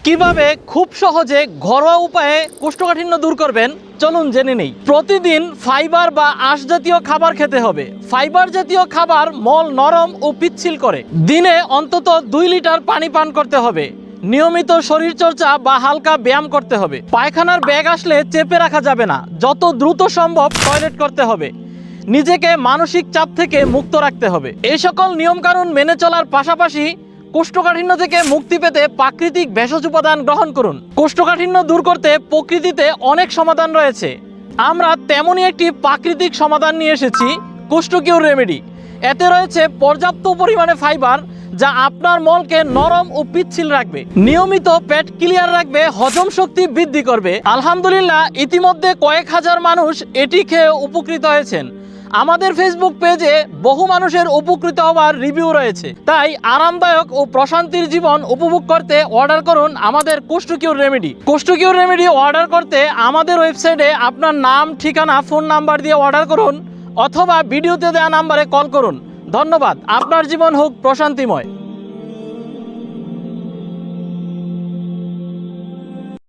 কিভাবে খুব সহজে ঘরোয়া উপায়ে কোষ্ঠকাঠিন্য দূর করবেন চলুন জেনে নেই। প্রতিদিন ফাইবার বা আঁশ জাতীয় খাবার খেতে হবে। ফাইবার জাতীয় খাবার মল নরম ও পিচ্ছিল করে। দিনে অন্তত 2 লিটার পানি পান করতে হবে। নিয়মিত শরীরচর্চা বা হালকা ব্যায়াম করতে হবে। পায়খানার ব্যাগ আসলে চেপে রাখা যাবে না, যত দ্রুত সম্ভব টয়লেট করতে হবে। নিজেকে মানসিক চাপ থেকে মুক্ত রাখতে হবে। এই সকল নিয়মকানুন মেনে চলার পাশাপাশি কোষ্ঠকাঠিন্য থেকে মুক্তি পেতে প্রাকৃতিক ভেষজ উপাদান গ্রহণ করুন। কোষ্ঠকাঠিন্য দূর করতে প্রকৃতিতে অনেক সমাধান রয়েছে, আমরা তেমনই একটি প্রাকৃতিক সমাধান নিয়ে এসেছি, কোষ্ঠকিউর রেমেডি। এতে রয়েছে পর্যাপ্ত পরিমাণে ফাইবার, যা আপনার মলকে নরম ও পিচ্ছিল রাখবে, নিয়মিত পেট ক্লিয়ার রাখবে, হজম শক্তি বৃদ্ধি করবে। আলহামদুলিল্লাহ, ইতিমধ্যে কয়েক হাজার মানুষ এটি খেয়ে উপকৃত হয়েছেন। আমাদের ফেসবুক পেজে বহু মানুষের উপকৃত হওয়ার রিভিউ রয়েছে। তাই আরামদায়ক ও প্রশান্তির জীবন উপভোগ করতে অর্ডার করুন আমাদের কোষ্ঠকিউর রেমেডি। কোষ্ঠকিউর রেমেডি অর্ডার করতে আমাদের ওয়েবসাইটে আপনার নাম, ঠিকানা, ফোন নাম্বার দিয়ে অর্ডার করুন অথবা ভিডিওতে দেওয়া নাম্বারে কল করুন। ধন্যবাদ। আপনার জীবন হোক প্রশান্তিময়।